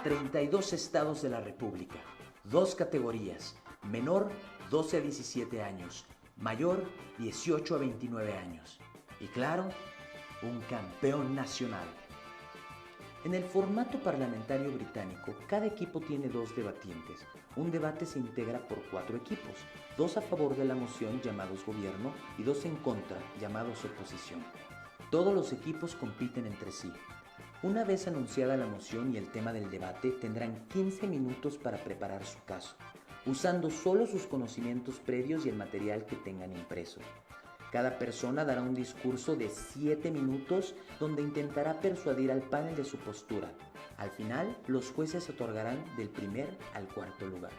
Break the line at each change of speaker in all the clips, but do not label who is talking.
32 estados de la República, 2 categorías, menor 12 a 17 años, mayor 18 a 29 años. Y claro, un campeón nacional. En el formato parlamentario británico, cada equipo tiene 2 debatientes. Un debate se integra por 4 equipos, 2 a favor de la moción llamados gobierno y 2 en contra llamados oposición. Todos los equipos compiten entre sí. Una vez anunciada la moción y el tema del debate, tendrán 15 minutos para preparar su caso, usando solo sus conocimientos previos y el material que tengan impreso. Cada persona dará un discurso de 7 minutos donde intentará persuadir al panel de su postura. Al final, los jueces otorgarán del primer al cuarto lugar.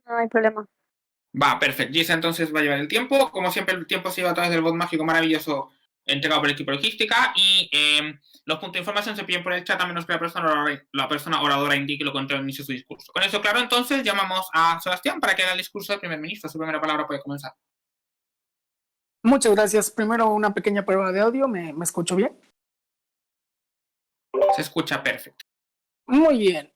No hay problema.
Va, perfecto. Gisa entonces va a llevar el tiempo. Como siempre, el tiempo se lleva a través del bot mágico maravilloso entregado por el equipo de logística. Y los puntos de información se piden por el chat a menos que la persona oradora indique lo contrario al inicio de su discurso. Con eso claro, entonces llamamos a Sebastián para que haga el discurso del primer ministro. Su primera palabra puede comenzar.
Muchas gracias. Primero, una pequeña prueba de audio. ¿Me escucho bien?
Se escucha perfecto.
Muy bien.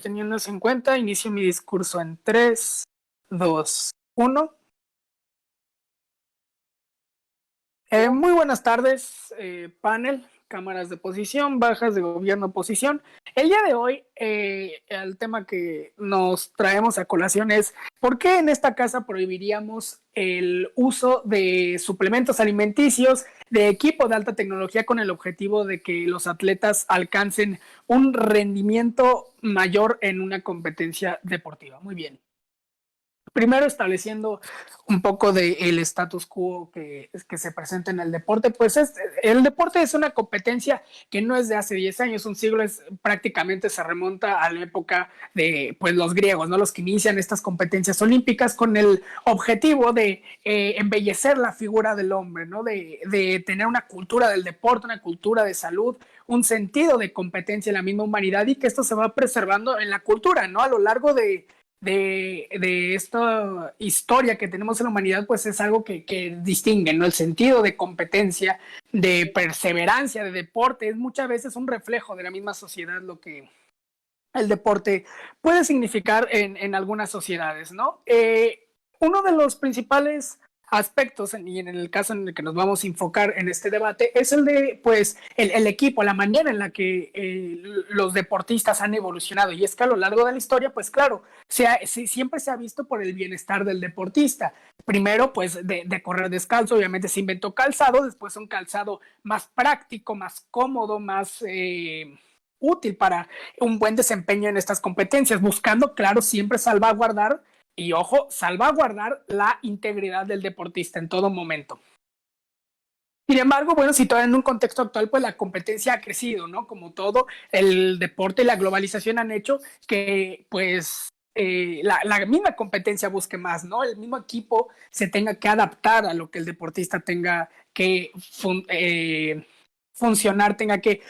Teniendo eso en cuenta, inicio mi discurso en 3, 2, 1. Muy buenas tardes, panel, cámaras de posición, bajas de gobierno, oposición. El día de hoy, el tema que nos traemos a colación es ¿por qué en esta casa prohibiríamos el uso de suplementos alimenticios, de equipo de alta tecnología con el objetivo de que los atletas alcancen un rendimiento mayor en una competencia deportiva? Muy bien. Primero, estableciendo un poco del status quo que se presenta en el deporte, pues el deporte es una competencia que no es de hace 10 años, un siglo, prácticamente se remonta a la época de pues, los griegos, ¿no? Los que inician estas competencias olímpicas con el objetivo de embellecer la figura del hombre, ¿no? De tener una cultura del deporte, una cultura de salud, un sentido de competencia en la misma humanidad y que esto se va preservando en la cultura, ¿no? A lo largo de esta historia que tenemos en la humanidad, pues es algo que distingue, ¿no? El sentido de competencia, de perseverancia, de deporte, es muchas veces un reflejo de la misma sociedad lo que el deporte puede significar en algunas sociedades, ¿no? Uno de los principales aspectos, y en el caso en el que nos vamos a enfocar en este debate, es el de, pues, el equipo, la manera en la que los deportistas han evolucionado, y es que a lo largo de la historia, pues claro, siempre se ha visto por el bienestar del deportista. Primero, pues, de correr descalzo, obviamente se inventó calzado, después un calzado más práctico, más cómodo, más útil para un buen desempeño en estas competencias, buscando, claro, siempre salvaguardar y ojo, salvaguardar la integridad del deportista en todo momento. Sin embargo, bueno, si todavía en un contexto actual, pues la competencia ha crecido, ¿no? Como todo, el deporte y la globalización han hecho que, pues, la misma competencia busque más, ¿no? El mismo equipo se tenga que adaptar a lo que el deportista tenga que funcionar, tenga que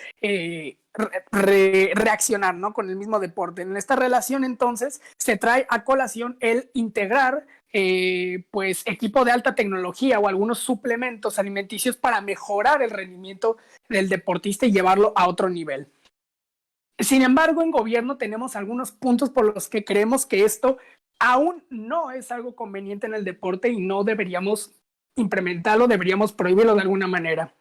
reaccionar, ¿no? Con el mismo deporte. En esta relación, entonces, se trae a colación el integrar pues equipo de alta tecnología o algunos suplementos alimenticios para mejorar el rendimiento del deportista y llevarlo a otro nivel. Sin embargo, en gobierno tenemos algunos puntos por los que creemos que esto aún no es algo conveniente en el deporte y no deberíamos implementarlo, deberíamos prohibirlo de alguna manera.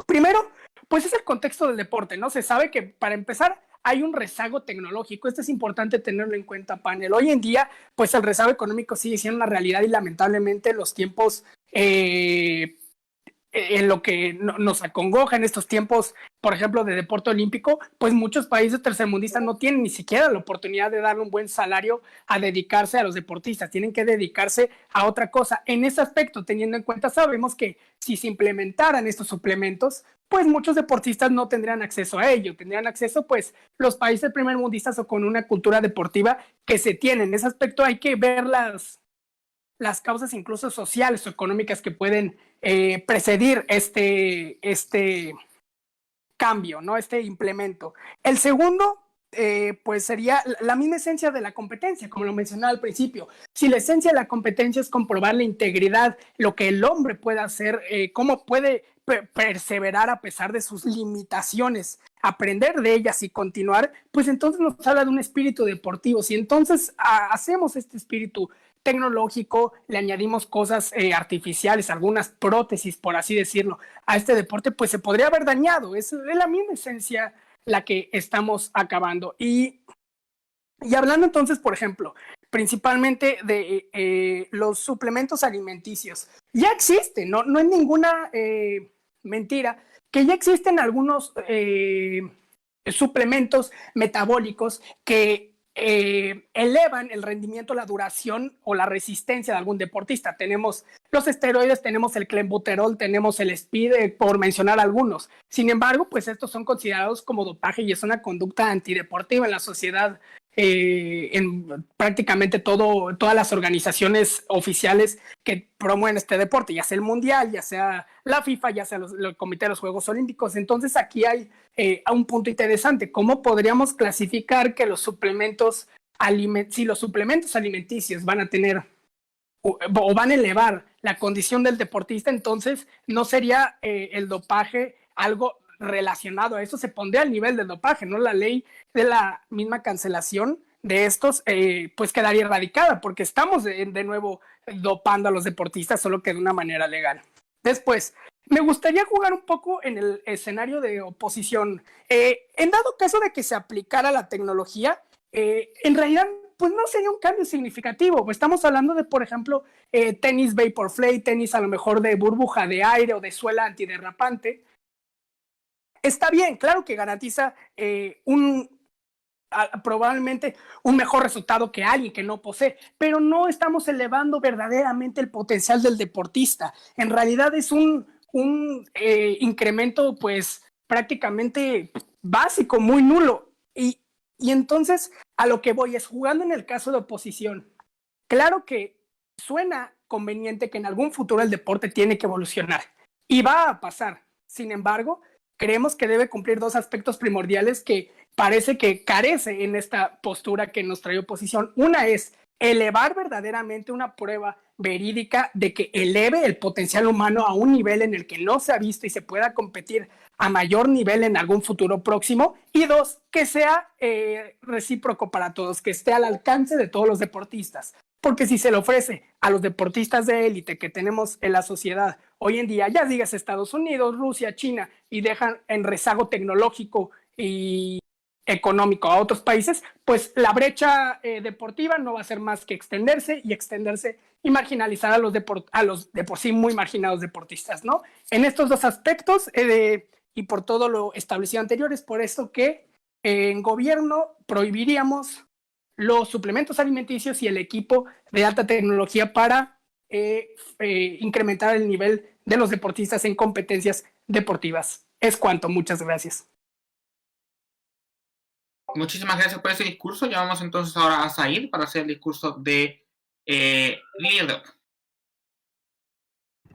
Primero, pues es el contexto del deporte, ¿no? Se sabe que para empezar hay un rezago tecnológico. Esto es importante tenerlo en cuenta, panel. Hoy en día, pues el rezago económico sigue siendo una realidad y lamentablemente los tiempos en lo que nos acongoja en estos tiempos, por ejemplo, de deporte olímpico, pues muchos países tercermundistas no tienen ni siquiera la oportunidad de darle un buen salario a dedicarse a los deportistas, tienen que dedicarse a otra cosa. En ese aspecto, teniendo en cuenta, sabemos que si se implementaran estos suplementos, pues muchos deportistas no tendrían acceso a ello, tendrían acceso pues los países primermundistas o con una cultura deportiva que se tiene. En ese aspecto hay que ver las causas incluso sociales o económicas que pueden precedir este cambio, ¿no? Este implemento. El segundo, pues sería la misma esencia de la competencia, como lo mencionaba al principio. Si la esencia de la competencia es comprobar la integridad, lo que el hombre puede hacer, cómo puede perseverar a pesar de sus limitaciones, aprender de ellas y continuar, pues entonces nos habla de un espíritu deportivo. Si entonces hacemos este espíritu tecnológico, le añadimos cosas artificiales, algunas prótesis, por así decirlo, a este deporte, pues se podría haber dañado. Es la misma esencia la que estamos acabando. Y hablando entonces, por ejemplo, principalmente de los suplementos alimenticios, ya existen, no es ninguna mentira, que ya existen algunos suplementos metabólicos que elevan el rendimiento, la duración o la resistencia de algún deportista. Tenemos los esteroides, tenemos el clenbuterol, tenemos el speed, por mencionar algunos. Sin embargo, pues estos son considerados como dopaje y es una conducta antideportiva en la sociedad. En prácticamente todas las organizaciones oficiales que promueven este deporte, ya sea el Mundial, ya sea la FIFA, ya sea el Comité de los Juegos Olímpicos. Entonces aquí hay un punto interesante: ¿cómo podríamos clasificar que los suplementos si los suplementos alimenticios van a tener o van a elevar la condición del deportista? Entonces no sería el dopaje algo relacionado a eso, se pondría al nivel del dopaje, ¿no? La ley de la misma cancelación de estos pues quedaría erradicada porque estamos de nuevo dopando a los deportistas, solo que de una manera legal. Después, me gustaría jugar un poco en el escenario de oposición. En dado caso de que se aplicara la tecnología, en realidad pues no sería un cambio significativo. Estamos hablando de, por ejemplo, tenis Vaporfly, tenis a lo mejor de burbuja de aire o de suela antiderrapante. Está bien, claro que garantiza probablemente un mejor resultado que alguien que no posee, pero no estamos elevando verdaderamente el potencial del deportista. En realidad es un incremento pues prácticamente básico, muy nulo. Y entonces a lo que voy es, jugando en el caso de oposición, claro que suena conveniente que en algún futuro el deporte tiene que evolucionar y va a pasar. Sin embargo, creemos que debe cumplir dos aspectos primordiales que parece que carece en esta postura que nos trae oposición. Una es elevar verdaderamente una prueba verídica de que eleve el potencial humano a un nivel en el que no se ha visto y se pueda competir a mayor nivel en algún futuro próximo. Y dos, que sea recíproco para todos, que esté al alcance de todos los deportistas. Porque si se le ofrece a los deportistas de élite que tenemos en la sociedad hoy en día, ya digas Estados Unidos, Rusia, China, y dejan en rezago tecnológico y económico a otros países, pues la brecha deportiva no va a ser más que extenderse y marginalizar a los de por sí muy marginados deportistas, ¿no? En estos dos aspectos y por todo lo establecido anterior, es por eso que en gobierno prohibiríamos los suplementos alimenticios y el equipo de alta tecnología para incrementar el nivel de los deportistas en competencias deportivas. Es cuanto, muchas gracias.
Muchísimas gracias por ese discurso. Llamamos entonces ahora a Said para hacer el discurso de Lildo.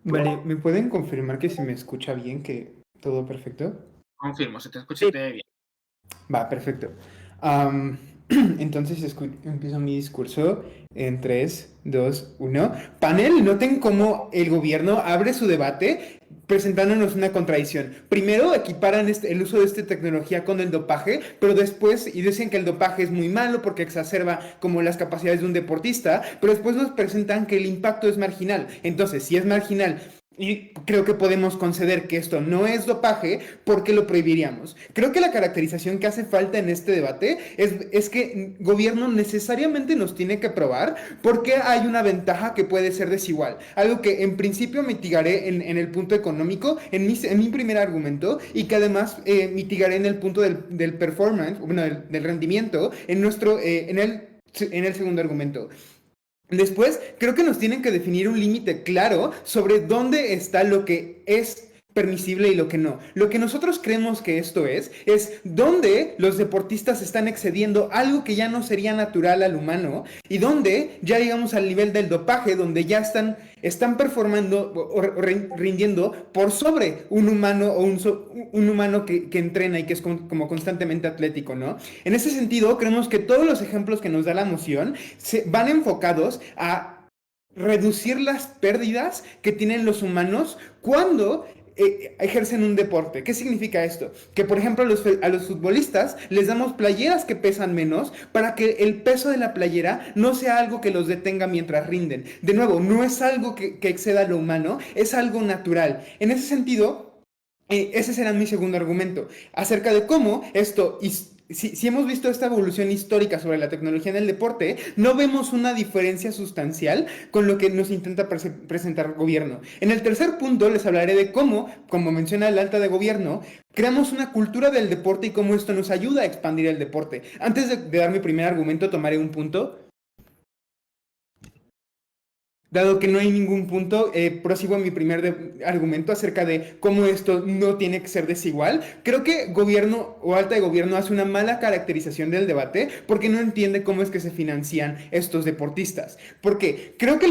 Vale, ¿me pueden confirmar que se me escucha bien, que todo perfecto?
Confirmo, se te escucha bien.
Va, perfecto. Entonces empiezo mi discurso en 3, 2, 1. Panel, noten cómo el gobierno abre su debate presentándonos una contradicción. Primero equiparan el uso de esta tecnología con el dopaje, pero después, y dicen que el dopaje es muy malo porque exacerba como las capacidades de un deportista, pero después nos presentan que el impacto es marginal. Entonces, si es marginal, y creo que podemos conceder que esto no es dopaje, ¿por qué lo prohibiríamos? Creo que la caracterización que hace falta en este debate es que el gobierno necesariamente nos tiene que probar porque hay una ventaja que puede ser desigual. Algo que en principio mitigaré en el punto económico, en mi primer argumento, y que además mitigaré en el punto del performance, bueno, del rendimiento, en el segundo argumento. Después, creo que nos tienen que definir un límite claro sobre dónde está lo que es permisible y lo que no. Lo que nosotros creemos que esto es dónde los deportistas están excediendo algo que ya no sería natural al humano y dónde ya llegamos al nivel del dopaje, donde ya están performando o rindiendo por sobre un humano o un humano que entrena y que es como constantemente atlético, ¿no? En ese sentido, creemos que todos los ejemplos que nos da la moción van enfocados a reducir las pérdidas que tienen los humanos cuando ejercen un deporte. ¿Qué significa esto? Que por ejemplo a los futbolistas les damos playeras que pesan menos para que el peso de la playera no sea algo que los detenga mientras rinden. De nuevo, no es algo que exceda lo humano, es algo natural. En ese sentido, ese será mi segundo argumento acerca de cómo esto... Si hemos visto esta evolución histórica sobre la tecnología en el deporte, no vemos una diferencia sustancial con lo que nos intenta presentar el gobierno. En el tercer punto les hablaré de cómo, como menciona el alta de gobierno, creamos una cultura del deporte y cómo esto nos ayuda a expandir el deporte. Antes de dar mi primer argumento, tomaré un punto. Dado que no hay ningún punto, prosigo en mi primer argumento acerca de cómo esto no tiene que ser desigual. Creo que gobierno o alta de gobierno hace una mala caracterización del debate porque no entiende cómo es que se financian estos deportistas. Porque creo que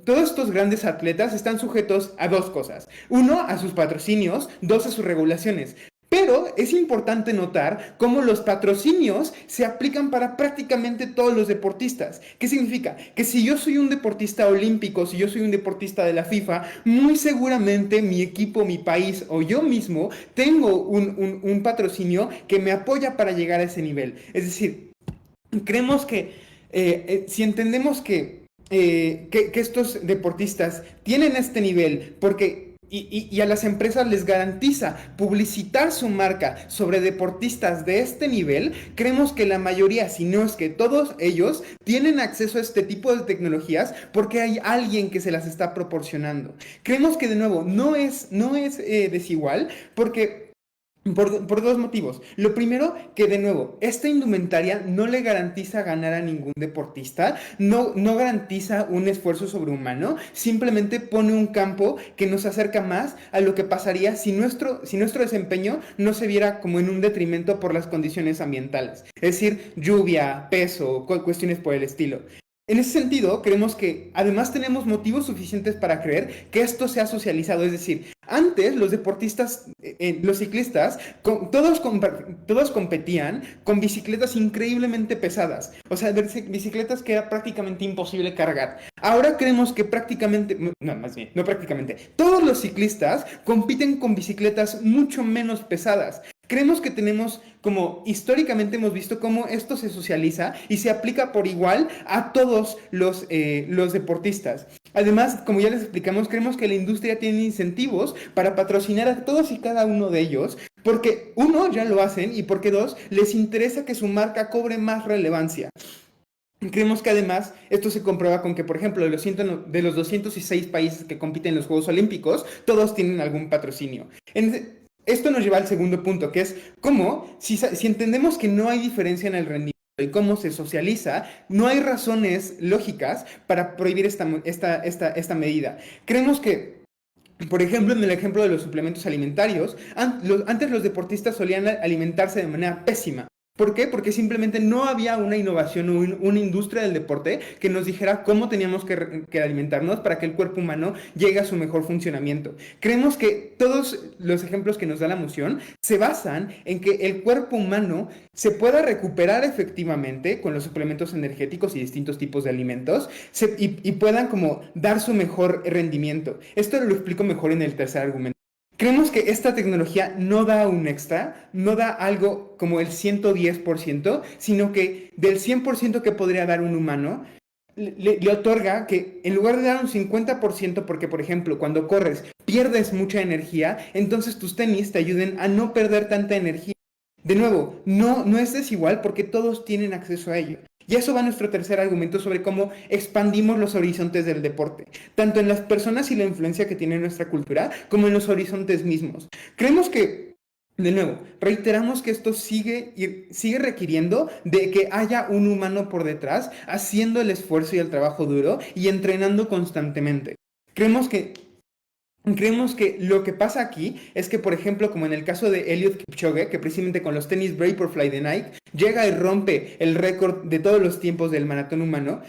todos estos grandes atletas están sujetos a dos cosas. Uno, a sus patrocinios. Dos, a sus regulaciones. Pero es importante notar cómo los patrocinios se aplican para prácticamente todos los deportistas. ¿Qué significa? Que si yo soy un deportista olímpico, si yo soy un deportista de la FIFA, muy seguramente mi equipo, mi país o yo mismo tengo un patrocinio que me apoya para llegar a ese nivel. Es decir, creemos que si entendemos que estos deportistas tienen este nivel porque... Y a las empresas les garantiza publicitar su marca sobre deportistas de este nivel, creemos que la mayoría, si no es que todos ellos, tienen acceso a este tipo de tecnologías porque hay alguien que se las está proporcionando. Creemos que de nuevo no es desigual porque... Por dos motivos. Lo primero, que de nuevo, esta indumentaria no le garantiza ganar a ningún deportista, no garantiza un esfuerzo sobrehumano, simplemente pone un campo que nos acerca más a lo que pasaría si nuestro desempeño no se viera como en un detrimento por las condiciones ambientales. Es decir, lluvia, peso, cuestiones por el estilo. En ese sentido, creemos que además tenemos motivos suficientes para creer que esto se ha socializado. Es decir, antes los deportistas, los ciclistas, todos competían con bicicletas increíblemente pesadas. O sea, bicicletas que era prácticamente imposible cargar. Ahora creemos que todos los ciclistas compiten con bicicletas mucho menos pesadas. Creemos que tenemos, como históricamente hemos visto, cómo esto se socializa y se aplica por igual a todos los deportistas. Además, como ya les explicamos, creemos que la industria tiene incentivos para patrocinar a todos y cada uno de ellos, porque uno, ya lo hacen, y porque dos, les interesa que su marca cobre más relevancia. Creemos que además esto se comprueba con que, por ejemplo, de los 206 países que compiten en los Juegos Olímpicos, todos tienen algún patrocinio. Esto nos lleva al segundo punto, que es cómo, si entendemos que no hay diferencia en el rendimiento, y cómo se socializa, no hay razones lógicas para prohibir esta medida. Creemos que, por ejemplo, en el ejemplo de los suplementos alimentarios, antes los deportistas solían alimentarse de manera pésima. ¿Por qué? Porque simplemente no había una innovación o una industria del deporte que nos dijera cómo teníamos que alimentarnos para que el cuerpo humano llegue a su mejor funcionamiento. Creemos que todos los ejemplos que nos da la moción se basan en que el cuerpo humano se pueda recuperar efectivamente con los suplementos energéticos y distintos tipos de alimentos y puedan como dar su mejor rendimiento. Esto lo explico mejor en el tercer argumento. Creemos que esta tecnología no da un extra, no da algo como el 110%, sino que del 100% que podría dar un humano, le otorga que en lugar de dar un 50%, porque por ejemplo cuando corres pierdes mucha energía, entonces tus tenis te ayuden a no perder tanta energía. De nuevo, no es desigual porque todos tienen acceso a ello. Y eso va a nuestro tercer argumento sobre cómo expandimos los horizontes del deporte, tanto en las personas y la influencia que tiene nuestra cultura, como en los horizontes mismos. Creemos que, de nuevo, reiteramos que esto sigue requiriendo de que haya un humano por detrás, haciendo el esfuerzo y el trabajo duro y entrenando constantemente. Creemos que lo que pasa aquí es que, por ejemplo, como en el caso de Eliud Kipchoge, que precisamente con los tenis Vaporfly de Nike llega y rompe el récord de todos los tiempos del maratón humano,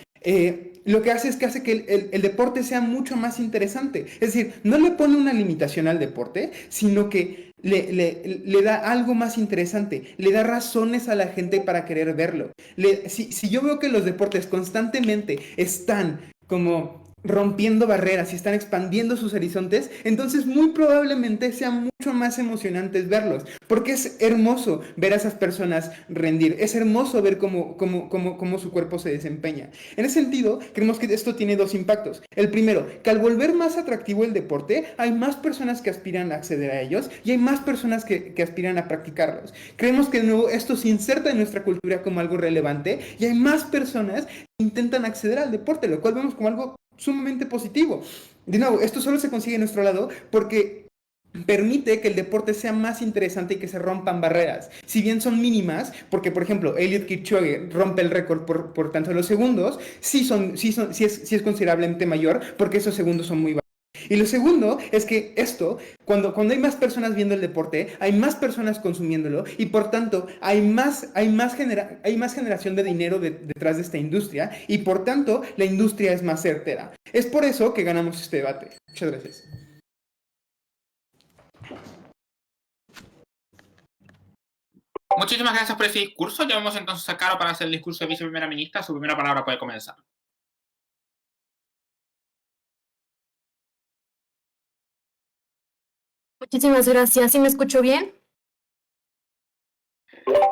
lo que hace es que hace que el deporte sea mucho más interesante. Es decir, no le pone una limitación al deporte, sino que le da algo más interesante, le da razones a la gente para querer verlo. Si yo veo que los deportes constantemente están como rompiendo barreras y están expandiendo sus horizontes, entonces muy probablemente sea mucho más emocionantes verlos, porque es hermoso ver a esas personas rendir, es hermoso ver cómo su cuerpo se desempeña. En ese sentido, creemos que esto tiene dos impactos. El primero, que al volver más atractivo el deporte, hay más personas que aspiran a acceder a ellos y hay más personas que aspiran a practicarlos. Creemos que de nuevo esto se inserta en nuestra cultura como algo relevante y hay más personas que intentan acceder al deporte, lo cual vemos como algo sumamente positivo. De nuevo, esto solo se consigue en nuestro lado porque permite que el deporte sea más interesante y que se rompan barreras. Si bien son mínimas, porque por ejemplo Eliud Kipchoge rompe el récord por tan solo segundos, sí es considerablemente mayor porque esos segundos son muy bajos. Y lo segundo es que esto, cuando hay más personas viendo el deporte, hay más personas consumiéndolo y por tanto hay más generación de dinero detrás de esta industria y por tanto la industria es más certera. Es por eso que ganamos este debate. Muchas gracias.
Muchísimas gracias por ese discurso. Llamamos entonces a Caro para hacer el discurso de viceprimera ministra. Su primera palabra puede comenzar.
Muchísimas gracias. ¿Sí me escucho bien?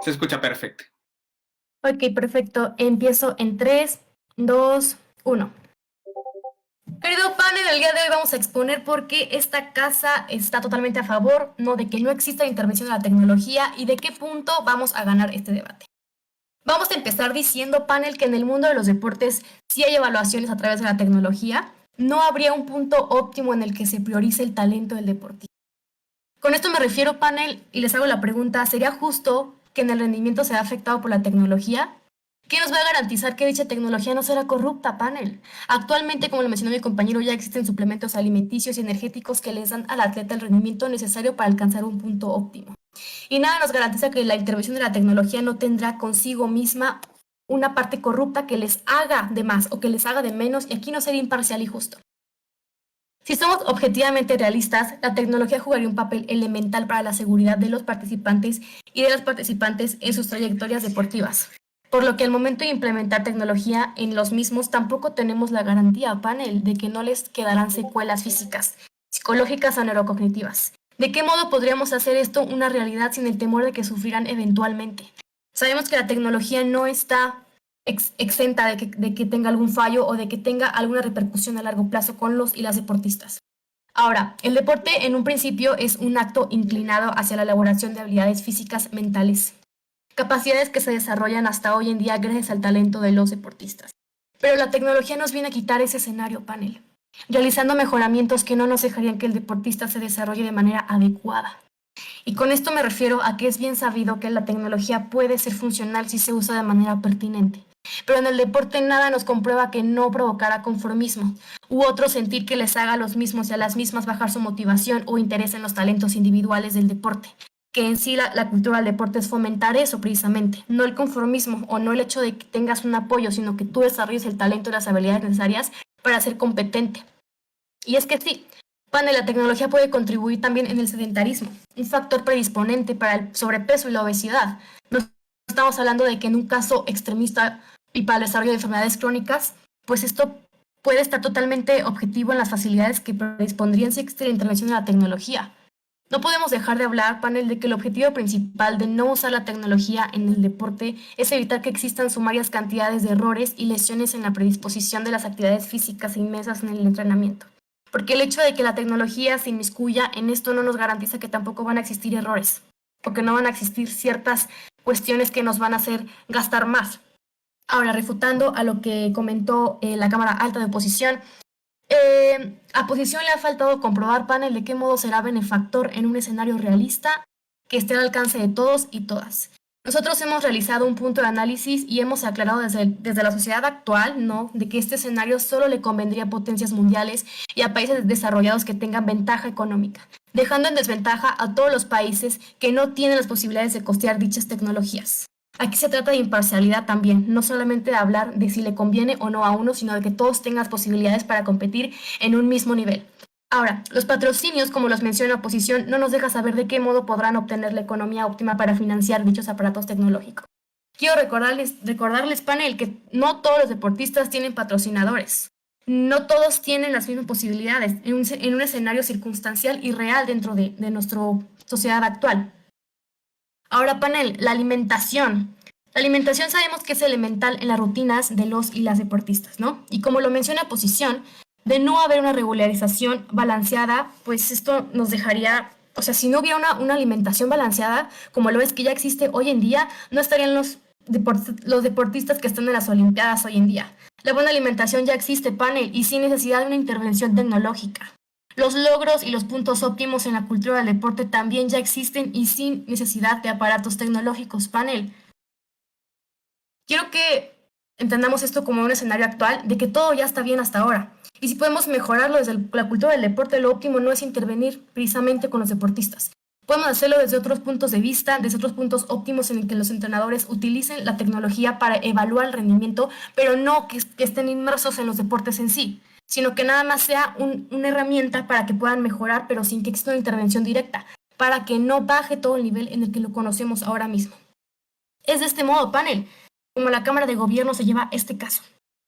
Se escucha perfecto.
Ok, perfecto. Empiezo en 3, 2, 1. Querido panel, el día de hoy vamos a exponer por qué esta casa está totalmente a favor, no de que no exista la intervención de la tecnología y de qué punto vamos a ganar este debate. Vamos a empezar diciendo, panel, que en el mundo de los deportes sí hay evaluaciones a través de la tecnología. No habría un punto óptimo en el que se priorice el talento del deportista. Con esto me refiero, panel, y les hago la pregunta, ¿sería justo que en el rendimiento sea afectado por la tecnología? ¿Qué nos va a garantizar que dicha tecnología no será corrupta, panel? Actualmente, como lo mencionó mi compañero, ya existen suplementos alimenticios y energéticos que les dan al atleta el rendimiento necesario para alcanzar un punto óptimo. Y nada nos garantiza que la intervención de la tecnología no tendrá consigo misma una parte corrupta que les haga de más o que les haga de menos, y aquí no sería imparcial y justo. Si somos objetivamente realistas, la tecnología jugaría un papel elemental para la seguridad de los participantes y de las participantes en sus trayectorias deportivas. Por lo que al momento de implementar tecnología en los mismos tampoco tenemos la garantía, panel, de que no les quedarán secuelas físicas, psicológicas o neurocognitivas. ¿De qué modo podríamos hacer esto una realidad sin el temor de que sufrirán eventualmente? Sabemos que la tecnología no está exenta de que tenga algún fallo o de que tenga alguna repercusión a largo plazo con los y las deportistas. Ahora, el deporte en un principio es un acto inclinado hacia la elaboración de habilidades físicas mentales, capacidades que se desarrollan hasta hoy en día gracias al talento de los deportistas. Pero la tecnología nos viene a quitar ese escenario, panel, realizando mejoramientos que no nos dejarían que el deportista se desarrolle de manera adecuada. Y con esto me refiero a que es bien sabido que la tecnología puede ser funcional si se usa de manera pertinente. Pero en el deporte nada nos comprueba que no provocará conformismo, u otro sentir que les haga a los mismos y a las mismas bajar su motivación o interés en los talentos individuales del deporte. Que en sí la cultura del deporte es fomentar eso precisamente, no el conformismo o no el hecho de que tengas un apoyo, sino que tú desarrolles el talento y las habilidades necesarias para ser competente. Y es que sí, la tecnología puede contribuir también en el sedentarismo, un factor predisponente para el sobrepeso y la obesidad. No estamos hablando de que en un caso extremista y para el desarrollo de enfermedades crónicas, pues esto puede estar totalmente objetivo en las facilidades que predispondrían si existe la intervención de la tecnología. No podemos dejar de hablar, panel, de que el objetivo principal de no usar la tecnología en el deporte es evitar que existan sumarias cantidades de errores y lesiones en la predisposición de las actividades físicas inmersas en el entrenamiento. Porque el hecho de que la tecnología se inmiscuya en esto no nos garantiza que tampoco van a existir errores, o que no van a existir ciertas cuestiones que nos van a hacer gastar más. Ahora, refutando a lo que comentó la Cámara Alta de Oposición, a Posición le ha faltado comprobar, panel, de qué modo será benefactor en un escenario realista que esté al alcance de todos y todas. Nosotros hemos realizado un punto de análisis y hemos aclarado desde la sociedad actual, ¿no?, de que este escenario solo le convendría a potencias mundiales y a países desarrollados que tengan ventaja económica, dejando en desventaja a todos los países que no tienen las posibilidades de costear dichas tecnologías. Aquí se trata de imparcialidad también, no solamente de hablar de si le conviene o no a uno, sino de que todos tengan las posibilidades para competir en un mismo nivel. Ahora, los patrocinios, como los menciona Oposición, no nos deja saber de qué modo podrán obtener la economía óptima para financiar dichos aparatos tecnológicos. Quiero recordarles, panel, que no todos los deportistas tienen patrocinadores. No todos tienen las mismas posibilidades en un escenario circunstancial y real dentro de nuestra sociedad actual. Ahora, panel, la alimentación. La alimentación sabemos que es elemental en las rutinas de los y las deportistas, ¿no? Y como lo menciona Oposición, de no haber una regularización balanceada, pues esto nos dejaría, o sea, si no hubiera una alimentación balanceada, como lo es que ya existe hoy en día, no estarían los deportistas que están en las Olimpiadas hoy en día. La buena alimentación ya existe, panel, y sin necesidad de una intervención tecnológica. Los logros y los puntos óptimos en la cultura del deporte también ya existen y sin necesidad de aparatos tecnológicos, panel. Quiero que entendamos esto como un escenario actual de que todo ya está bien hasta ahora. Y si podemos mejorarlo desde la cultura del deporte, lo óptimo no es intervenir precisamente con los deportistas. Podemos hacerlo desde otros puntos de vista, desde otros puntos óptimos en el que los entrenadores utilicen la tecnología para evaluar el rendimiento, pero no que estén inmersos en los deportes en sí, sino que nada más sea una herramienta para que puedan mejorar, pero sin que exista una intervención directa, para que no baje todo el nivel en el que lo conocemos ahora mismo. Es de este modo, panel, como la Cámara de Gobierno se lleva este caso.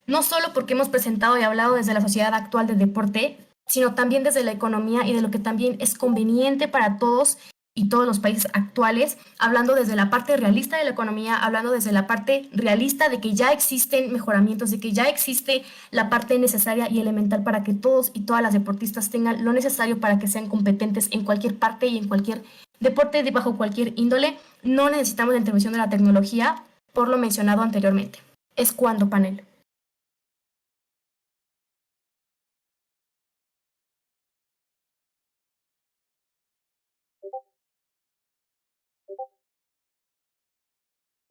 No solo porque hemos presentado y hablado desde la sociedad actual del deporte, sino también desde la economía y de lo que también es conveniente para todos y todos los países actuales, hablando desde la parte realista de la economía, hablando desde la parte realista de que ya existen mejoramientos, de que ya existe la parte necesaria y elemental para que todos y todas las deportistas tengan lo necesario para que sean competentes en cualquier parte y en cualquier deporte de bajo cualquier índole. No necesitamos la intervención de la tecnología, por lo mencionado anteriormente. Es cuando, panel.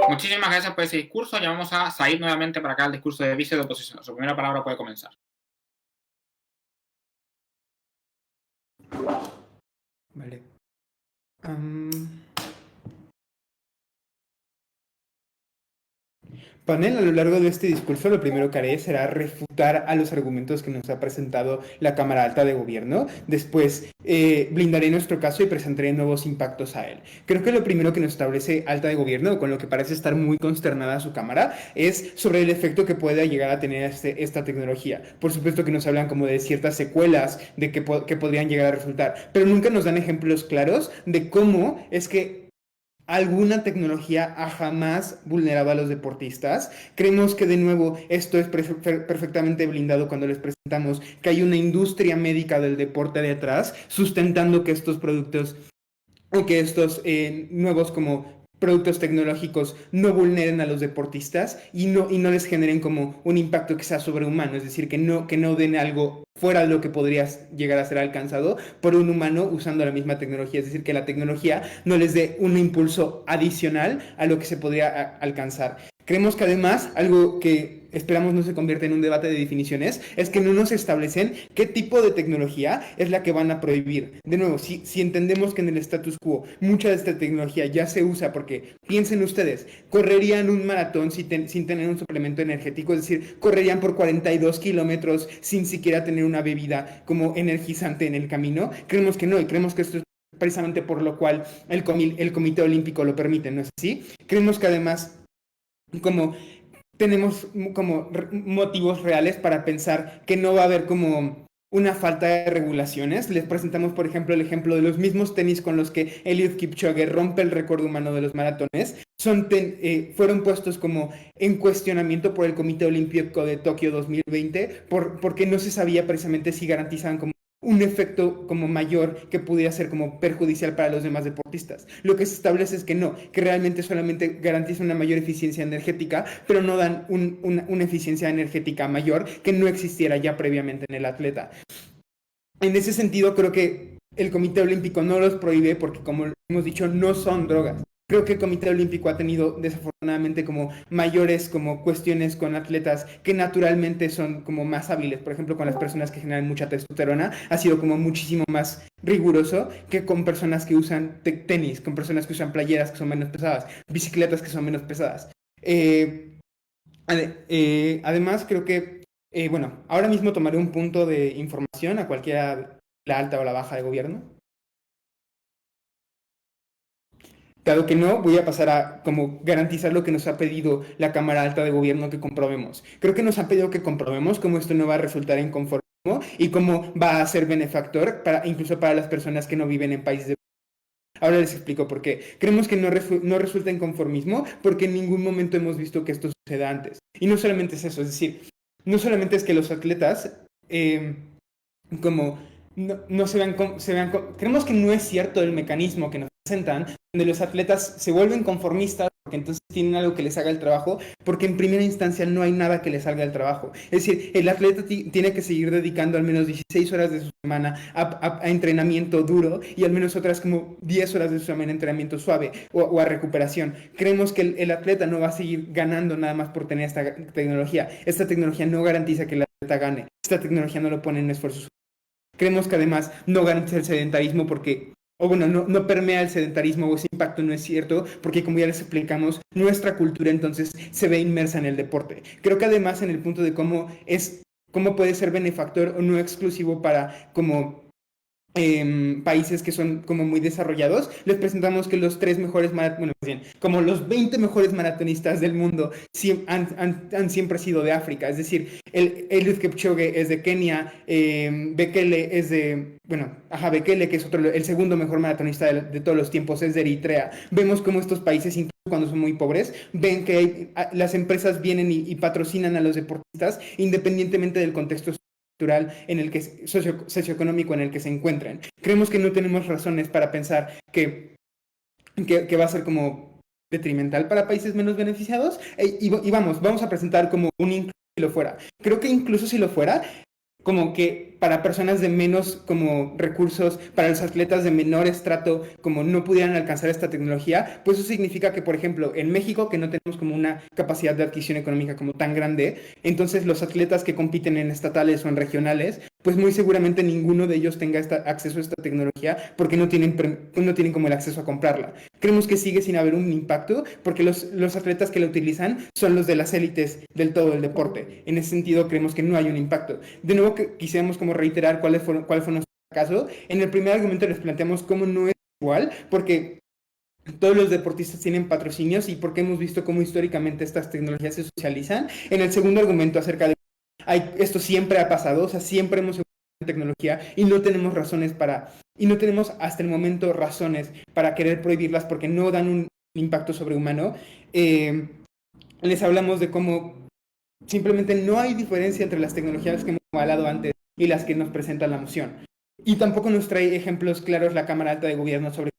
Muchísimas gracias por ese discurso. Ya vamos a salir nuevamente para acá al discurso de vice de oposición. Su primera palabra puede comenzar.
Vale. Panel, a lo largo de este discurso, lo primero que haré será refutar a los argumentos que nos ha presentado la Cámara Alta de Gobierno. Después blindaré nuestro caso y presentaré nuevos impactos a él. Creo que lo primero que nos establece Alta de Gobierno, con lo que parece estar muy consternada su Cámara, es sobre el efecto que pueda llegar a tener esta tecnología. Por supuesto que nos hablan como de ciertas secuelas de que podrían llegar a resultar, pero nunca nos dan ejemplos claros de cómo es que alguna tecnología ha jamás vulnerado a los deportistas. Creemos que de nuevo esto es perfectamente blindado cuando les presentamos que hay una industria médica del deporte detrás, sustentando que estos productos o que estos nuevos como productos tecnológicos no vulneren a los deportistas y no les generen como un impacto que sea sobrehumano, es decir, que no den algo fuera de lo que podría llegar a ser alcanzado por un humano usando la misma tecnología, es decir, que la tecnología no les dé un impulso adicional a lo que se podría alcanzar. Creemos que además, algo que esperamos no se convierta en un debate de definiciones, es que no nos establecen qué tipo de tecnología es la que van a prohibir. De nuevo, si entendemos que en el status quo mucha de esta tecnología ya se usa, porque piensen ustedes, correrían un maratón sin tener un suplemento energético, es decir, correrían por 42 kilómetros sin siquiera tener una bebida como energizante en el camino. Creemos que no, y creemos que esto es precisamente por lo cual el Comité Olímpico lo permite, ¿no es así? Creemos que además como tenemos como motivos reales para pensar que no va a haber como una falta de regulaciones. Les presentamos, por ejemplo, el ejemplo de los mismos tenis con los que Eliud Kipchoge rompe el récord humano de los maratones. Fueron puestos como en cuestionamiento por el Comité Olímpico de Tokio 2020 porque no se sabía precisamente si garantizaban como un efecto como mayor que pudiera ser como perjudicial para los demás deportistas. Lo que se establece es que no, que realmente solamente garantizan una mayor eficiencia energética, pero no dan una eficiencia energética mayor que no existiera ya previamente en el atleta. En ese sentido, creo que el Comité Olímpico no los prohíbe porque, como hemos dicho, no son drogas. Creo que el Comité Olímpico ha tenido desafortunadamente como mayores como cuestiones con atletas que naturalmente son como más hábiles, por ejemplo con las personas que generan mucha testosterona, ha sido como muchísimo más riguroso que con personas que usan tenis, con personas que usan playeras que son menos pesadas, bicicletas que son menos pesadas. Además creo que, bueno, ahora mismo tomaré un punto de información a cualquiera, la alta o la baja de gobierno. Dado que no, voy a pasar a como garantizar lo que nos ha pedido la Cámara Alta de Gobierno que comprobemos. Creo que nos han pedido que comprobemos cómo esto no va a resultar en conformismo y cómo va a ser benefactor incluso para las personas que no viven en países de... Ahora les explico por qué. Creemos que no resulta en conformismo porque en ningún momento hemos visto que esto suceda antes. Y no solamente es eso, es decir, no solamente es que los atletas como no se vean... Creemos que no es cierto el mecanismo que nos presentan, donde los atletas se vuelven conformistas porque entonces tienen algo que les haga el trabajo, porque en primera instancia no hay nada que les salga del trabajo. Es decir, el atleta tiene que seguir dedicando al menos 16 horas de su semana a entrenamiento duro y al menos otras como 10 horas de su semana a entrenamiento suave o a recuperación. Creemos que el atleta no va a seguir ganando nada más por tener esta tecnología. Esta tecnología no garantiza que el atleta gane. Esta tecnología no lo pone en esfuerzo. Creemos que además no garantiza el sedentarismo porque... O bueno, no permea el sedentarismo o ese impacto no es cierto, porque como ya les explicamos, nuestra cultura entonces se ve inmersa en el deporte. Creo que además en el punto de cómo puede ser benefactor o no exclusivo para como países que son como muy desarrollados, les presentamos que los 3 mejores como los 20 mejores maratonistas del mundo han siempre sido de África, es decir, Eliud Kipchoge es de Kenia, Bekele es de, Bekele, que es el segundo mejor maratonista de todos los tiempos, es de Eritrea. Vemos cómo estos países, incluso cuando son muy pobres, ven que las empresas vienen y patrocinan a los deportistas independientemente del contexto en el que socioeconómico en el que se encuentran. Creemos que no tenemos razones para pensar que va a ser como detrimental para países menos beneficiados y vamos a presentar como un incluso si lo fuera. Creo que incluso si lo fuera, como que para personas de menos como recursos, para los atletas de menor estrato, como no pudieran alcanzar esta tecnología, pues eso significa que, por ejemplo, en México, que no tenemos como una capacidad de adquisición económica como tan grande, entonces los atletas que compiten en estatales o en regionales, pues muy seguramente ninguno de ellos tenga acceso a esta tecnología porque no tienen como el acceso a comprarla. Creemos que sigue sin haber un impacto porque los atletas que la utilizan son los de las élites del todo el deporte. En ese sentido, creemos que no hay un impacto. De nuevo, quisiéramos como reiterar cuál fue nuestro caso. En el primer argumento les planteamos cómo no es igual, porque todos los deportistas tienen patrocinios y porque hemos visto cómo históricamente estas tecnologías se socializan. En el segundo argumento acerca de esto siempre ha pasado, o sea, siempre hemos usado tecnología y no tenemos hasta el momento razones para querer prohibirlas porque no dan un impacto sobrehumano. Les hablamos de cómo simplemente no hay diferencia entre las tecnologías que hemos hablado antes y las que nos presenta la moción. Y tampoco nos trae ejemplos claros la Cámara Alta de Gobierno sobre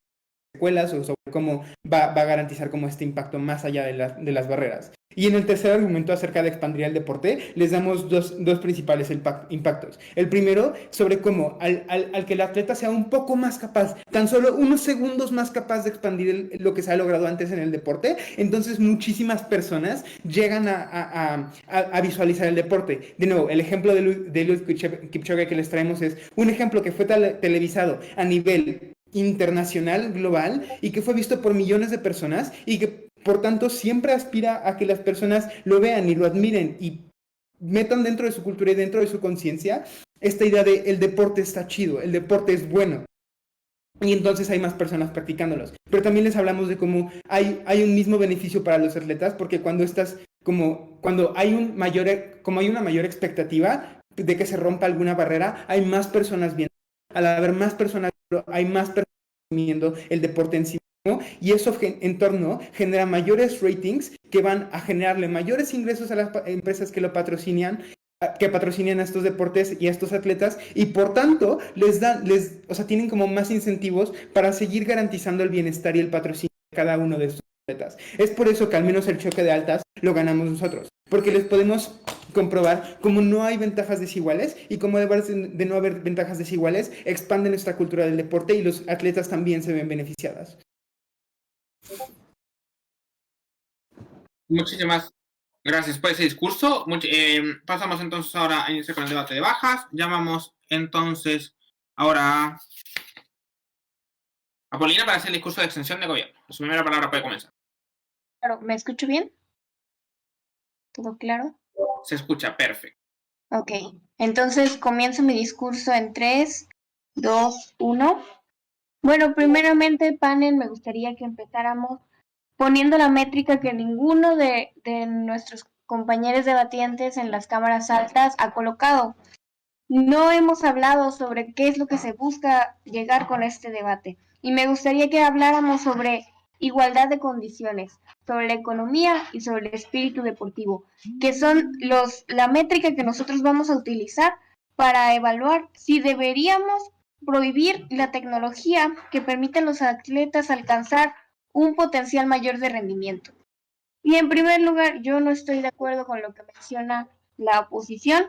secuelas o sobre cómo va a garantizar como este impacto más allá de las barreras. Y en el tercer argumento acerca de expandir el deporte, les damos dos principales impactos. El primero, sobre cómo al que el atleta sea un poco más capaz, tan solo unos segundos más capaz de expandir lo que se ha logrado antes en el deporte, entonces muchísimas personas llegan a visualizar el deporte. De nuevo, el ejemplo de Eliud Kipchoge que les traemos es un ejemplo que fue televisado a nivel internacional, global, y que fue visto por millones de personas y que por tanto siempre aspira a que las personas lo vean y lo admiren y metan dentro de su cultura y dentro de su conciencia esta idea de el deporte está chido, el deporte es bueno. Y entonces hay más personas practicándolos. Pero también les hablamos de cómo hay un mismo beneficio para los atletas, porque cuando hay una mayor expectativa de que se rompa alguna barrera, hay más personas viendo. Al haber más personas, hay más personas viendo el deporte en sí mismo, y eso en torno genera mayores ratings que van a generarle mayores ingresos a las empresas que patrocinan a estos deportes y a estos atletas, y por tanto tienen como más incentivos para seguir garantizando el bienestar y el patrocinio de cada uno de estos atletas. Es por eso que al menos el choque de altas lo ganamos nosotros, porque les podemos comprobar cómo no hay ventajas desiguales y cómo de no haber ventajas desiguales expande nuestra cultura del deporte y los atletas también se ven beneficiadas.
Muchísimas gracias por ese discurso. Pasamos entonces ahora a iniciar con el debate de bajas. Llamamos entonces ahora a Polina para hacer el discurso de extensión de gobierno. Su primera palabra puede comenzar.
Claro, ¿me escucho bien? ¿Todo claro?
Se escucha perfecto.
Ok, entonces comienzo mi discurso en 3, 2, 1. Bueno, primeramente, panel, me gustaría que empezáramos poniendo la métrica que ninguno de nuestros compañeros debatientes en las cámaras altas ha colocado. No hemos hablado sobre qué es lo que se busca llegar con este debate. Y me gustaría que habláramos sobre igualdad de condiciones, sobre la economía y sobre el espíritu deportivo, que son la métrica que nosotros vamos a utilizar para evaluar si deberíamos prohibir la tecnología que permite a los atletas alcanzar un potencial mayor de rendimiento. Y en primer lugar, yo no estoy de acuerdo con lo que menciona la oposición.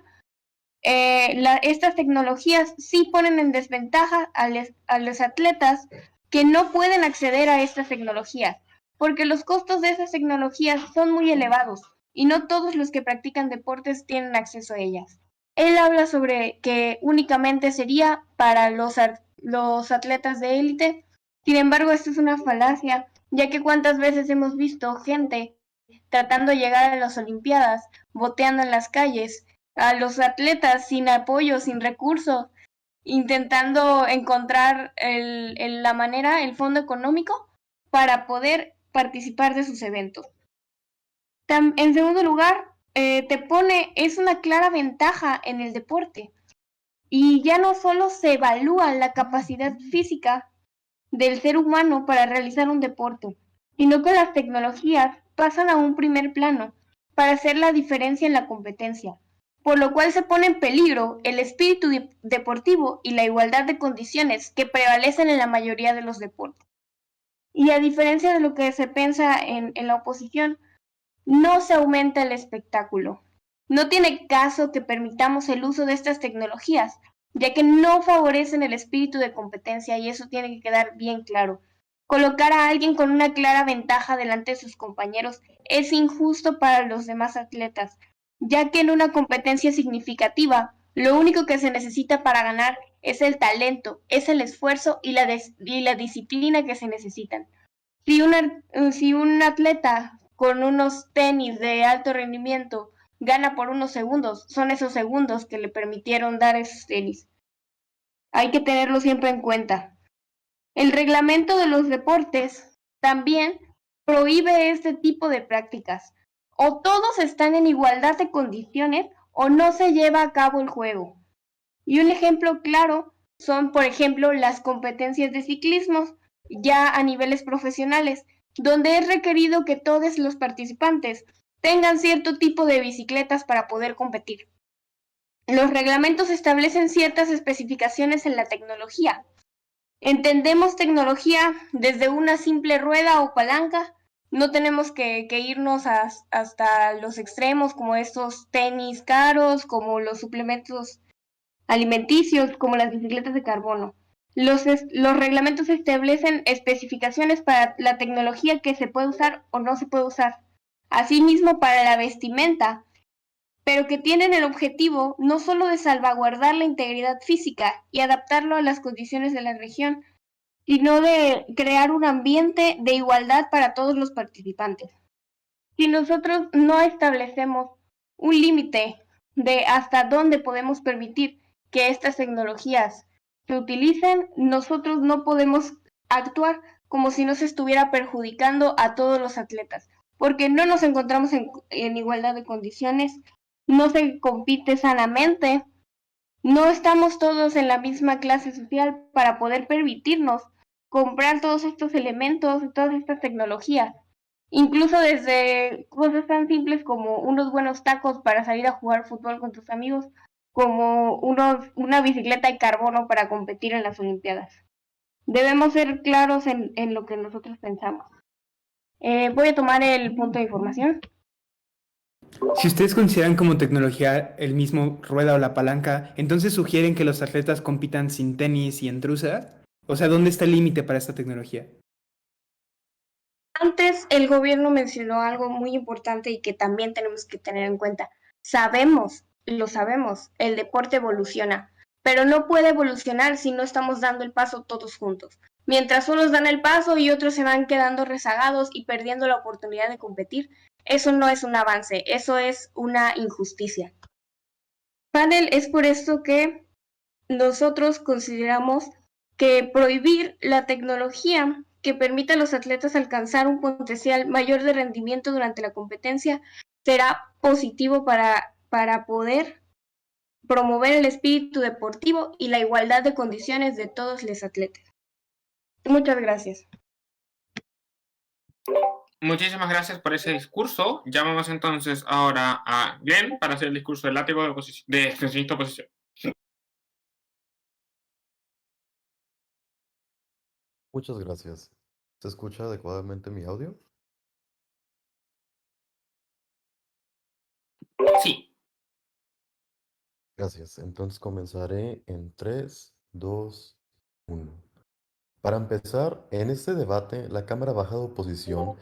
Estas tecnologías sí ponen en desventaja a los atletas que no pueden acceder a estas tecnologías, porque los costos de esas tecnologías son muy elevados y no todos los que practican deportes tienen acceso a ellas. Él habla sobre que únicamente sería para los atletas de élite. Sin embargo, esto es una falacia, ya que cuántas veces hemos visto gente tratando de llegar a las Olimpiadas, boteando en las calles, a los atletas sin apoyo, sin recursos, intentando encontrar la manera, el fondo económico para poder participar de sus eventos. En segundo lugar, es una clara ventaja en el deporte. Y ya no solo se evalúa la capacidad física del ser humano para realizar un deporte, sino que las tecnologías pasan a un primer plano para hacer la diferencia en la competencia, por lo cual se pone en peligro el espíritu deportivo y la igualdad de condiciones que prevalecen en la mayoría de los deportes. Y a diferencia de lo que se piensa en la oposición, no se aumenta el espectáculo. No tiene caso que permitamos el uso de estas tecnologías, ya que no favorecen el espíritu de competencia, y eso tiene que quedar bien claro. Colocar a alguien con una clara ventaja delante de sus compañeros es injusto para los demás atletas, ya que en una competencia significativa, lo único que se necesita para ganar es el talento, es el esfuerzo y la disciplina que se necesitan. Si un atleta con unos tenis de alto rendimiento gana por unos segundos, son esos segundos que le permitieron dar esos tenis. Hay que tenerlo siempre en cuenta. El reglamento de los deportes también prohíbe este tipo de prácticas. O todos están en igualdad de condiciones o no se lleva a cabo el juego. Y un ejemplo claro son, por ejemplo, las competencias de ciclismo ya a niveles profesionales, donde es requerido que todos los participantes tengan cierto tipo de bicicletas para poder competir. Los reglamentos establecen ciertas especificaciones en la tecnología, Entendemos tecnología desde una simple rueda o palanca. No tenemos que irnos hasta los extremos como estos tenis caros, como los suplementos alimenticios, como las bicicletas de carbono. Los reglamentos establecen especificaciones para la tecnología que se puede usar o no se puede usar. Asimismo, para la vestimenta, pero que tienen el objetivo no solo de salvaguardar la integridad física y adaptarlo a las condiciones de la región, sino de crear un ambiente de igualdad para todos los participantes. Si nosotros no establecemos un límite de hasta dónde podemos permitir que estas tecnologías se utilicen, nosotros no podemos actuar como si no se estuviera perjudicando a todos los atletas, porque no nos encontramos en igualdad de condiciones, no se compite sanamente, no estamos todos en la misma clase social para poder permitirnos comprar todos estos elementos, todas estas tecnologías. Incluso desde cosas tan simples como unos buenos tacos para salir a jugar fútbol con tus amigos, como una bicicleta de carbono para competir en las Olimpiadas. Debemos ser claros en lo que nosotros pensamos. Voy a tomar el punto de información.
Si ustedes consideran como tecnología el mismo rueda o la palanca, entonces sugieren que los atletas compitan sin tenis y en trusa. O sea, ¿dónde está el límite para esta tecnología?
Antes el gobierno mencionó algo muy importante y que también tenemos que tener en cuenta. Lo sabemos, el deporte evoluciona, pero no puede evolucionar si no estamos dando el paso todos juntos. Mientras unos dan el paso y otros se van quedando rezagados y perdiendo la oportunidad de competir, eso no es un avance, eso es una injusticia. Panel, es por esto que nosotros consideramos que prohibir la tecnología que permita a los atletas alcanzar un potencial mayor de rendimiento durante la competencia será positivo para poder promover el espíritu deportivo y la igualdad de condiciones de todos los atletas. Muchas gracias.
Muchísimas gracias por ese discurso. Llamamos entonces ahora a Glenn para hacer el discurso del látigo de extensionista oposición.
Muchas gracias. ¿Se escucha adecuadamente mi audio?
Sí.
Gracias. Entonces comenzaré en 3, 2, 1. Para empezar, en este debate, la Cámara Baja de Oposición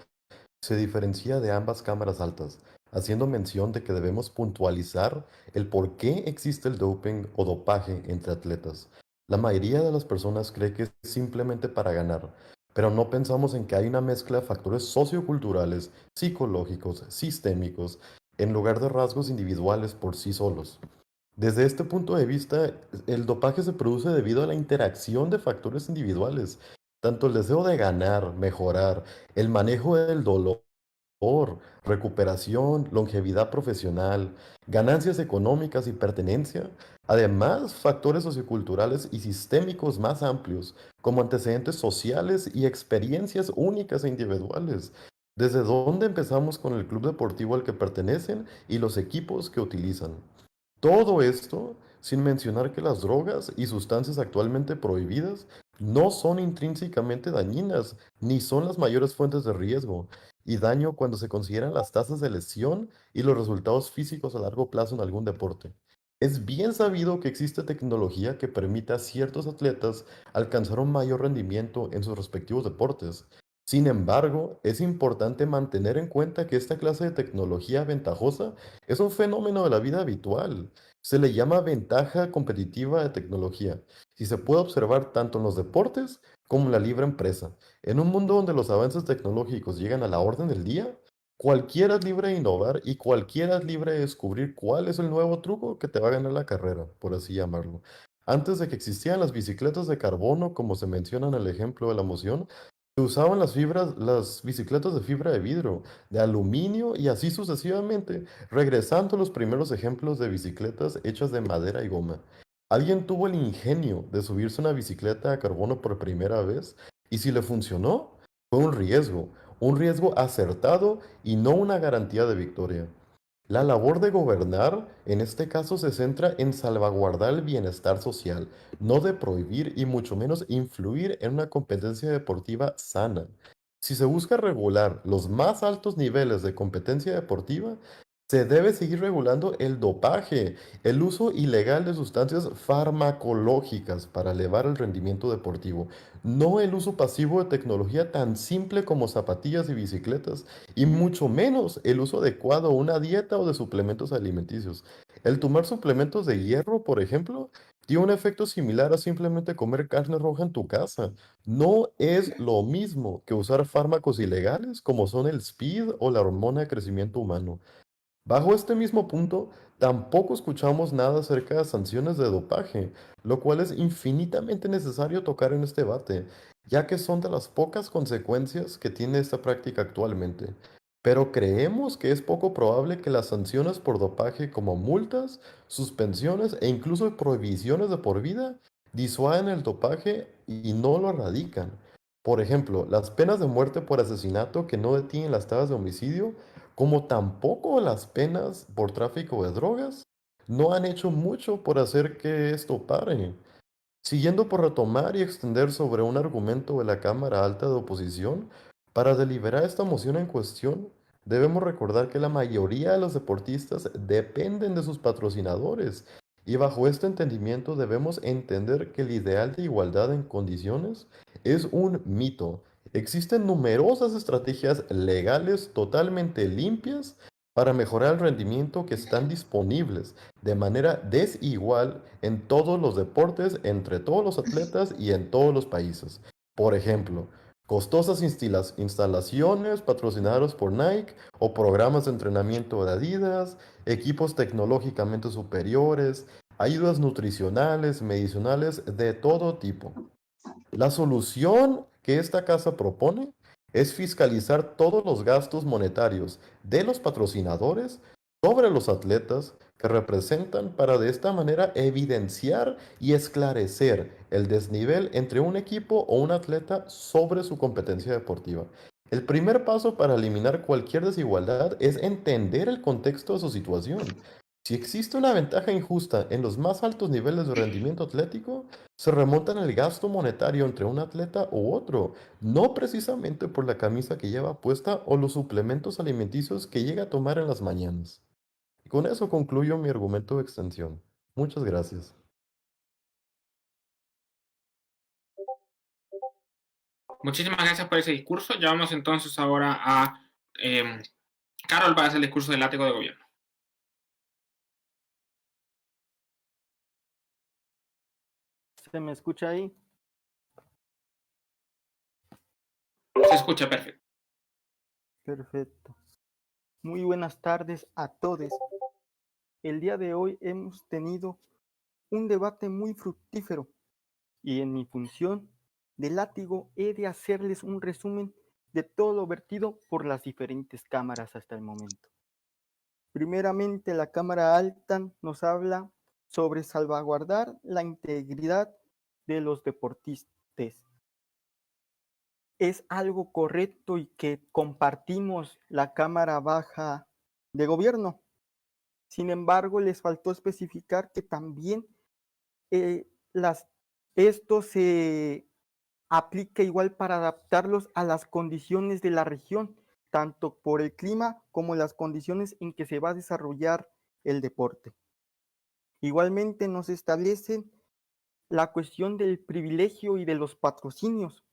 se diferencia de ambas cámaras altas, haciendo mención de que debemos puntualizar el por qué existe el doping o dopaje entre atletas. La mayoría de las personas cree que es simplemente para ganar, pero no pensamos en que hay una mezcla de factores socioculturales, psicológicos, sistémicos, en lugar de rasgos individuales por sí solos. Desde este punto de vista, el dopaje se produce debido a la interacción de factores individuales, tanto el deseo de ganar, mejorar, el manejo del dolor, recuperación, longevidad profesional, ganancias económicas y pertenencia, además factores socioculturales y sistémicos más amplios, como antecedentes sociales y experiencias únicas e individuales. ¿Desde dónde empezamos con el club deportivo al que pertenecen y los equipos que utilizan? Todo esto sin mencionar que las drogas y sustancias actualmente prohibidas no son intrínsecamente dañinas, ni son las mayores fuentes de riesgo y daño cuando se consideran las tasas de lesión y los resultados físicos a largo plazo en algún deporte. Es bien sabido que existe tecnología que permite a ciertos atletas alcanzar un mayor rendimiento en sus respectivos deportes. Sin embargo, es importante mantener en cuenta que esta clase de tecnología ventajosa es un fenómeno de la vida habitual. Se le llama ventaja competitiva de tecnología y se puede observar tanto en los deportes como en la libre empresa. En un mundo donde los avances tecnológicos llegan a la orden del día, cualquiera es libre de innovar y cualquiera es libre de descubrir cuál es el nuevo truco que te va a ganar la carrera, por así llamarlo. Antes de que existieran las bicicletas de carbono, como se menciona en el ejemplo de la moción, se usaban las bicicletas de fibra de vidrio, de aluminio y así sucesivamente, regresando a los primeros ejemplos de bicicletas hechas de madera y goma. Alguien tuvo el ingenio de subirse a una bicicleta de carbono por primera vez y si le funcionó, fue un riesgo acertado y no una garantía de victoria. La labor de gobernar, en este caso, se centra en salvaguardar el bienestar social, no de prohibir y mucho menos influir en una competencia deportiva sana. Si se busca regular los más altos niveles de competencia deportiva, se debe seguir regulando el dopaje, el uso ilegal de sustancias farmacológicas para elevar el rendimiento deportivo, no el uso pasivo de tecnología tan simple como zapatillas y bicicletas, y mucho menos el uso adecuado a una dieta o de suplementos alimenticios. El tomar suplementos de hierro, por ejemplo, tiene un efecto similar a simplemente comer carne roja en tu casa. No es lo mismo que usar fármacos ilegales como son el speed o la hormona de crecimiento humano. Bajo este mismo punto, tampoco escuchamos nada acerca de sanciones de dopaje, lo cual es infinitamente necesario tocar en este debate, ya que son de las pocas consecuencias que tiene esta práctica actualmente. Pero creemos que es poco probable que las sanciones por dopaje como multas, suspensiones e incluso prohibiciones de por vida disuaden el dopaje y no lo erradican. Por ejemplo, las penas de muerte por asesinato que no detienen las tasas de homicidio como tampoco las penas por tráfico de drogas, no han hecho mucho por hacer que esto pare. Siguiendo por retomar y extender sobre un argumento de la Cámara Alta de Oposición, para deliberar esta moción en cuestión, debemos recordar que la mayoría de los deportistas dependen de sus patrocinadores, y bajo este entendimiento debemos entender que el ideal de igualdad en condiciones es un mito. Existen numerosas estrategias legales totalmente limpias para mejorar el rendimiento que están disponibles de manera desigual en todos los deportes, entre todos los atletas y en todos los países. Por ejemplo, costosas instalaciones patrocinadas por Nike o programas de entrenamiento de Adidas, equipos tecnológicamente superiores, ayudas nutricionales, medicinales de todo tipo. La solución que esta casa propone es fiscalizar todos los gastos monetarios de los patrocinadores sobre los atletas que representan para de esta manera evidenciar y esclarecer el desnivel entre un equipo o un atleta sobre su competencia deportiva. El primer paso para eliminar cualquier desigualdad es entender el contexto de su situación. Si existe una ventaja injusta en los más altos niveles de rendimiento atlético, se remontan al gasto monetario entre un atleta u otro, no precisamente por la camisa que lleva puesta o los suplementos alimenticios que llega a tomar en las mañanas. Y con eso concluyo mi argumento de extensión. Muchas gracias.
Muchísimas gracias por ese discurso. Ya vamos entonces ahora a Carol para hacer el discurso del látigo de gobierno.
¿Se me escucha ahí?
Se escucha perfecto.
Perfecto. Muy buenas tardes a todos. El día de hoy hemos tenido un debate muy fructífero y en mi función de látigo he de hacerles un resumen de todo lo vertido por las diferentes cámaras hasta el momento. Primeramente, la Cámara Alta nos habla sobre salvaguardar la integridad de los deportistas. Es algo correcto y que compartimos la Cámara Baja de Gobierno. Sin embargo, les faltó especificar que también esto se aplica igual para adaptarlos a las condiciones de la región, tanto por el clima como las condiciones en que se va a desarrollar el deporte. Igualmente nos establecen la cuestión del privilegio y de los patrocinios,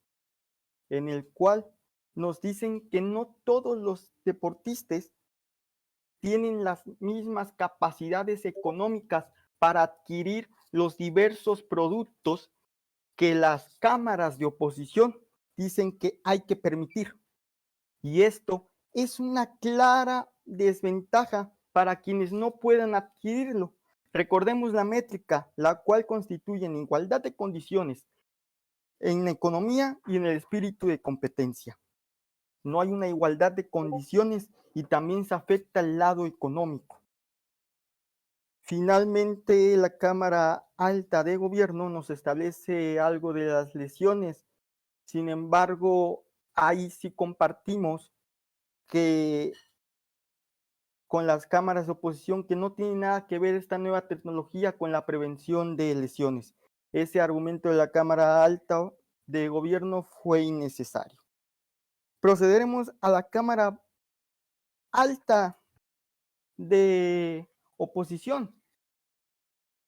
en el cual nos dicen que no todos los deportistas tienen las mismas capacidades económicas para adquirir los diversos productos que las cámaras de oposición dicen que hay que permitir. Y esto es una clara desventaja para quienes no puedan adquirirlo. Recordemos la métrica, la cual constituye en igualdad de condiciones en economía y en el espíritu de competencia. No hay una igualdad de condiciones y también se afecta el lado económico. Finalmente, la Cámara Alta de Gobierno nos establece algo de las lesiones. Sin embargo, ahí sí compartimos que con las cámaras de oposición que no tiene nada que ver esta nueva tecnología con la prevención de lesiones. Ese argumento de la Cámara Alta de Gobierno fue innecesario. Procederemos a la Cámara Alta de Oposición,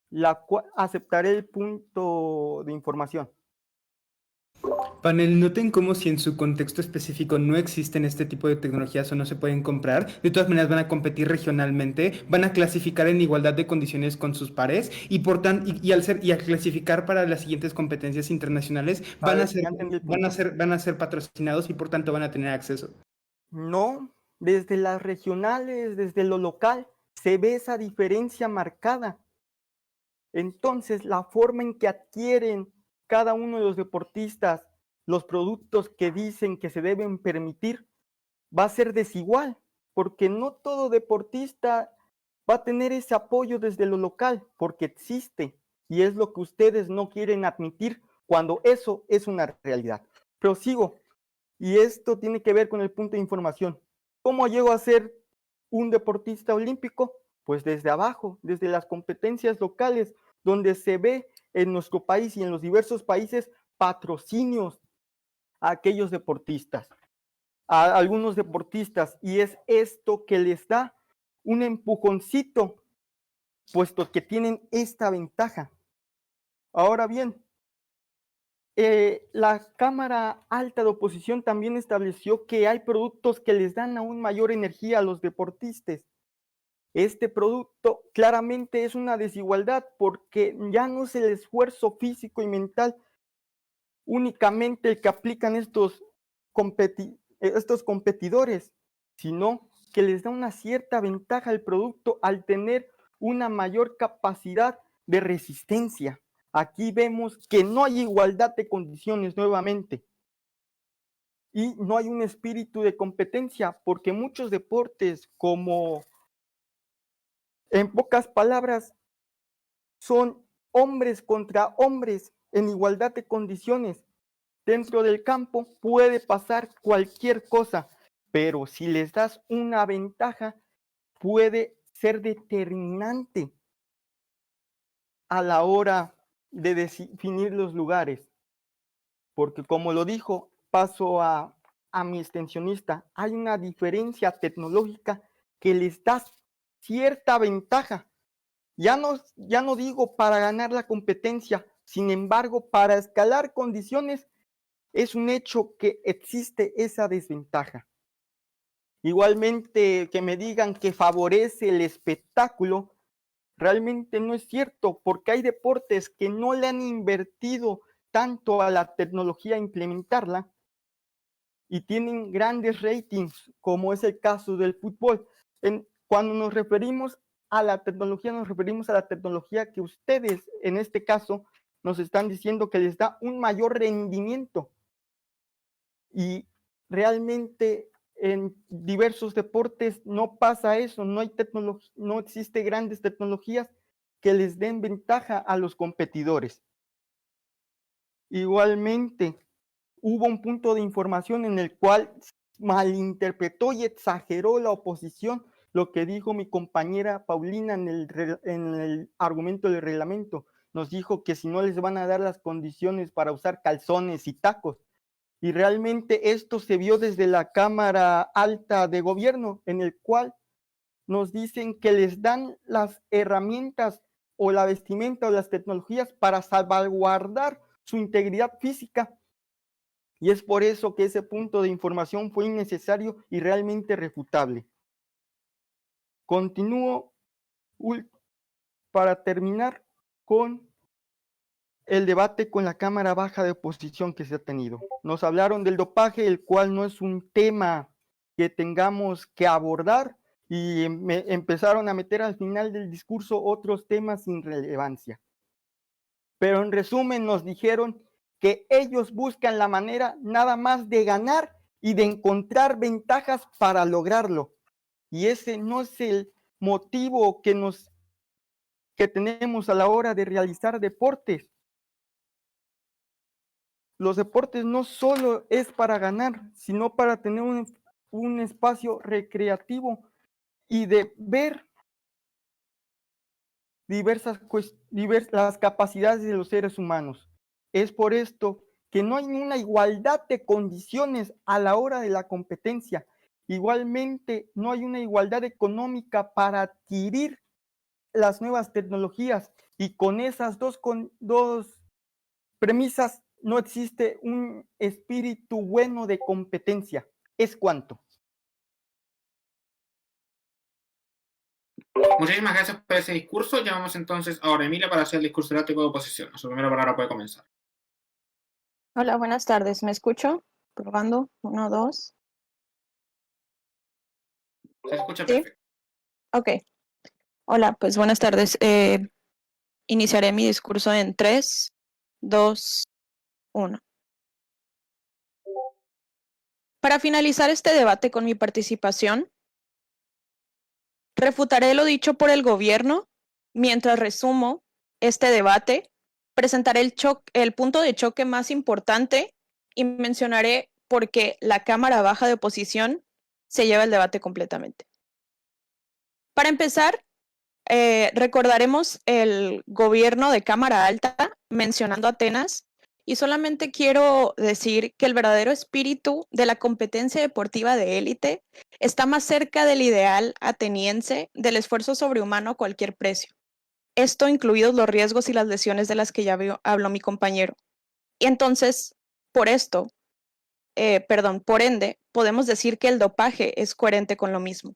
la cual aceptaré el punto de información.
Panel, noten cómo si en su contexto específico no existen este tipo de tecnologías o no se pueden comprar, de todas maneras van a competir regionalmente, van a clasificar en igualdad de condiciones con sus pares y por y al clasificar para las siguientes competencias internacionales van a ser patrocinados y por tanto van a tener acceso.
No, desde las regionales, desde lo local, se ve esa diferencia marcada. Entonces, la forma en que adquieren cada uno de los deportistas los productos que dicen que se deben permitir va a ser desigual, porque no todo deportista va a tener ese apoyo desde lo local, porque existe, y es lo que ustedes no quieren admitir cuando eso es una realidad. Prosigo, y esto tiene que ver con el punto de información. ¿Cómo llego a ser un deportista olímpico? Pues desde abajo, desde las competencias locales, donde se ve en nuestro país y en los diversos países patrocinios a aquellos deportistas, a algunos deportistas, y es esto que les da un empujoncito, puesto que tienen esta ventaja. Ahora bien, la Cámara Alta de Oposición también estableció que hay productos que les dan aún mayor energía a los deportistas. Este producto claramente es una desigualdad porque ya no es el esfuerzo físico y mental únicamente el que aplican estos competidores, sino que les da una cierta ventaja al producto al tener una mayor capacidad de resistencia. Aquí vemos que no hay igualdad de condiciones nuevamente y no hay un espíritu de competencia porque muchos deportes, como en pocas palabras, son hombres contra hombres en igualdad de condiciones. Dentro del campo puede pasar cualquier cosa, pero si les das una ventaja, puede ser determinante a la hora de definir los lugares. Porque como lo dijo, paso a mi extensionista, hay una diferencia tecnológica que les da cierta ventaja. Ya no digo para ganar la competencia, sin embargo, para escalar condiciones, es un hecho que existe esa desventaja. Igualmente, que me digan que favorece el espectáculo, realmente no es cierto, porque hay deportes que no le han invertido tanto a la tecnología a implementarla y tienen grandes ratings, como es el caso del fútbol. Cuando nos referimos a la tecnología, nos referimos a la tecnología que ustedes, en este caso, nos están diciendo que les da un mayor rendimiento. Y realmente en diversos deportes no pasa eso, no existe grandes tecnologías que les den ventaja a los competidores. Igualmente, hubo un punto de información en el cual malinterpretó y exageró la oposición lo que dijo mi compañera Paulina en el argumento del reglamento. Nos dijo que si no les van a dar las condiciones para usar calzones y tacos. Y realmente esto se vio desde la Cámara Alta de Gobierno, en el cual nos dicen que les dan las herramientas o la vestimenta o las tecnologías para salvaguardar su integridad física. Y es por eso que ese punto de información fue innecesario y realmente refutable. Continúo para terminar con el debate con la Cámara Baja de Oposición que se ha tenido. Nos hablaron del dopaje, el cual no es un tema que tengamos que abordar, y empezaron a meter al final del discurso otros temas sin relevancia. Pero en resumen nos dijeron que ellos buscan la manera nada más de ganar y de encontrar ventajas para lograrlo. Y ese no es el motivo que tenemos a la hora de realizar deportes. Los deportes no solo es para ganar, sino para tener un espacio recreativo y de ver las capacidades de los seres humanos. Es por esto que no hay una igualdad de condiciones a la hora de la competencia. Igualmente, no hay una igualdad económica para adquirir las nuevas tecnologías, y con esas dos premisas no existe un espíritu bueno de competencia. ¿Es cuanto?
Muchísimas gracias por ese discurso. Llamamos entonces ahora a Emilia para hacer el discurso elástico de oposición. Su primera palabra puede comenzar.
Hola, buenas tardes. ¿Me escucho? Probando. 1, 2.
Se escucha
¿Sí?
perfecto.
Ok. Hola, pues buenas tardes. Iniciaré mi discurso en 3, 2, 1. Para finalizar este debate con mi participación, refutaré lo dicho por el gobierno mientras resumo este debate, presentaré el punto de choque más importante y mencionaré por qué la Cámara Baja de Oposición se lleva el debate completamente. Para empezar, recordaremos el gobierno de Cámara Alta mencionando a Atenas, y solamente quiero decir que el verdadero espíritu de la competencia deportiva de élite está más cerca del ideal ateniense del esfuerzo sobrehumano a cualquier precio. Esto incluidos los riesgos y las lesiones de las que ya habló mi compañero. Y entonces, por ende, podemos decir que el dopaje es coherente con lo mismo.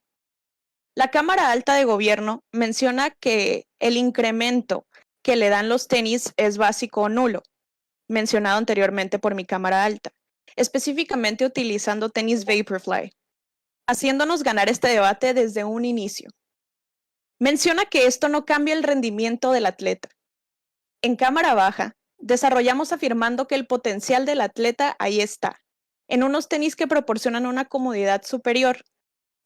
La Cámara Alta de Gobierno menciona que el incremento que le dan los tenis es básico o nulo, mencionado anteriormente por mi Cámara Alta, específicamente utilizando tenis Vaporfly, haciéndonos ganar este debate desde un inicio. Menciona que esto no cambia el rendimiento del atleta. En Cámara Baja, desarrollamos afirmando que el potencial del atleta ahí está, en unos tenis que proporcionan una comodidad superior.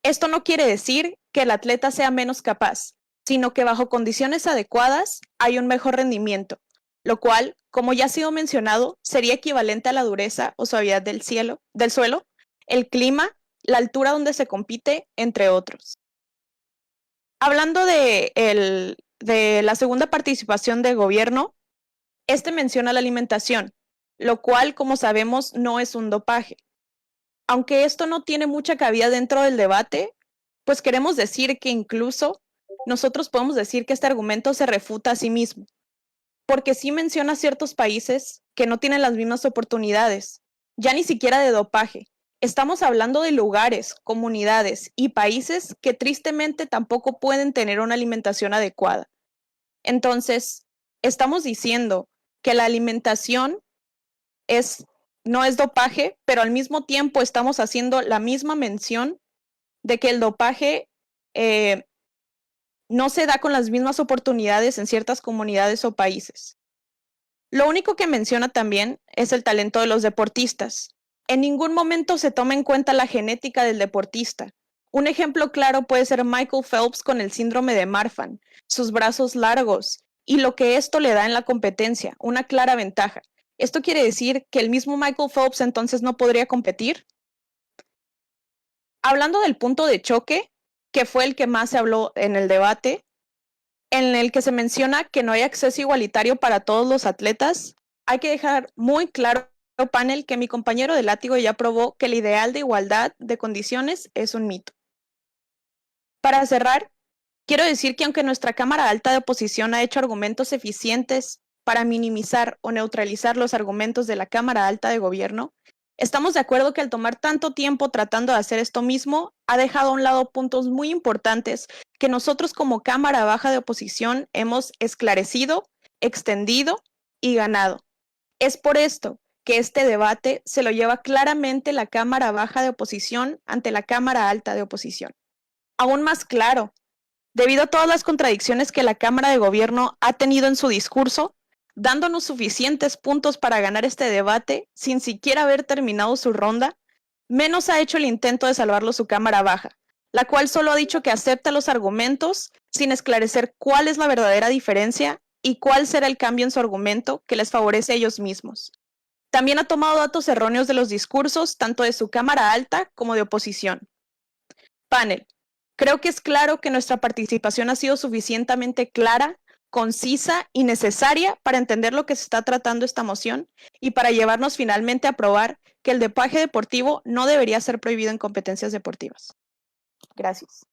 Esto no quiere decir que el atleta sea menos capaz, sino que bajo condiciones adecuadas hay un mejor rendimiento, lo cual, como ya ha sido mencionado, sería equivalente a la dureza o suavidad del suelo, el clima, la altura donde se compite, entre otros. Hablando de la segunda participación de gobierno, menciona la alimentación, lo cual, como sabemos, no es un dopaje. Aunque esto no tiene mucha cabida dentro del debate, pues queremos decir que incluso nosotros podemos decir que este argumento se refuta a sí mismo, porque sí menciona ciertos países que no tienen las mismas oportunidades, ya ni siquiera de dopaje. Estamos hablando de lugares, comunidades y países que tristemente tampoco pueden tener una alimentación adecuada. Entonces, estamos diciendo que la alimentación no es dopaje, pero al mismo tiempo estamos haciendo la misma mención de que el dopaje no se da con las mismas oportunidades en ciertas comunidades o países. Lo único que menciona también es el talento de los deportistas. En ningún momento se toma en cuenta la genética del deportista. Un ejemplo claro puede ser Michael Phelps con el síndrome de Marfan, sus brazos largos y lo que esto le da en la competencia, una clara ventaja. ¿Esto quiere decir que el mismo Michael Phelps entonces no podría competir? Hablando del punto de choque, que fue el que más se habló en el debate, en el que se menciona que no hay acceso igualitario para todos los atletas, hay que dejar muy claro, panel, que mi compañero de látigo ya probó que el ideal de igualdad de condiciones es un mito. Para cerrar, quiero decir que aunque nuestra Cámara Alta de Oposición ha hecho argumentos eficientes para minimizar o neutralizar los argumentos de la Cámara Alta de Gobierno, estamos de acuerdo que al tomar tanto tiempo tratando de hacer esto mismo, ha dejado a un lado puntos muy importantes que nosotros como Cámara Baja de Oposición hemos esclarecido, extendido y ganado. Es por esto que este debate se lo lleva claramente la Cámara Baja de Oposición ante la Cámara Alta de Oposición. Aún más claro, debido a todas las contradicciones que la Cámara de Gobierno ha tenido en su discurso, dándonos suficientes puntos para ganar este debate sin siquiera haber terminado su ronda, menos ha hecho el intento de salvarlo su Cámara Baja, la cual solo ha dicho que acepta los argumentos sin esclarecer cuál es la verdadera diferencia y cuál será el cambio en su argumento que les favorece a ellos mismos. También ha tomado datos erróneos de los discursos tanto de su Cámara Alta como de oposición. Panel, Creo que es claro que nuestra participación ha sido suficientemente clara, concisa y necesaria para entender lo que se está tratando esta moción y para llevarnos finalmente a aprobar que el dopaje deportivo no debería ser prohibido en competencias deportivas. Gracias.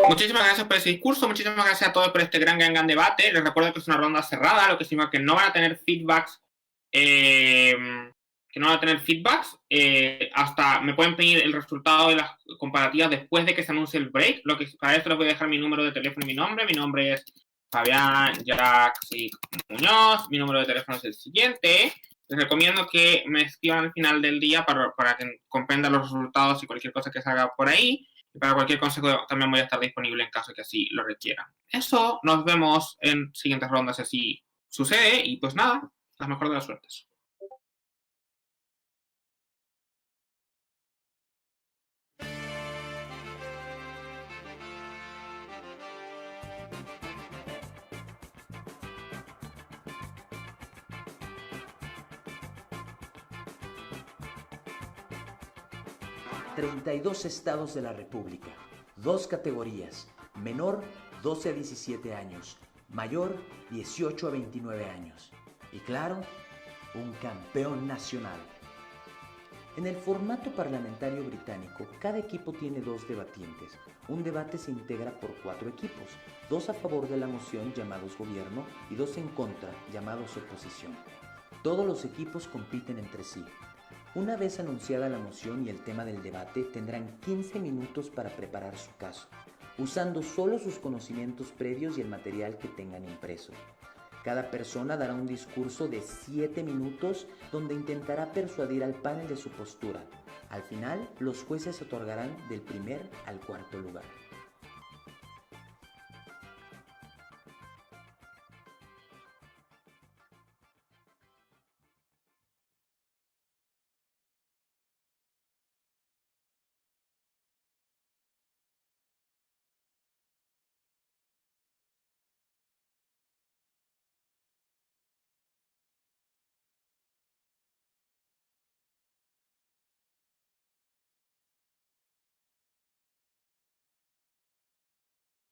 Muchísimas gracias por ese discurso, muchísimas gracias a todos por este gran debate. Les recuerdo que es una ronda cerrada, lo que significa que no van a tener feedbacks, hasta me pueden pedir el resultado de las comparativas después de que se anuncie el break. Lo que para esto les voy a dejar mi número de teléfono y mi nombre. Mi nombre es Fabián Jaxi Muñoz, mi número de teléfono es el siguiente. Les recomiendo que me escriban al final del día para que comprendan los resultados y cualquier cosa que salga por ahí. Y para cualquier consejo también voy a estar disponible en caso de que así lo requieran. Eso, nos vemos en siguientes rondas si así sucede. Y pues nada, las mejores de las suertes.
...32 estados de la República, 2 categorías, menor 12 a 17 años, mayor 18 a 29 años. Y claro, un campeón nacional. En el formato parlamentario británico, cada equipo tiene 2 debatientes. Un debate se integra por 4 equipos, 2 a favor de la moción llamados gobierno y 2 en contra llamados oposición. Todos los equipos compiten entre sí. Una vez anunciada la moción y el tema del debate, tendrán 15 minutos para preparar su caso, usando solo sus conocimientos previos y el material que tengan impreso. Cada persona dará un discurso de 7 minutos donde intentará persuadir al panel de su postura. Al final, los jueces otorgarán del primer al cuarto lugar.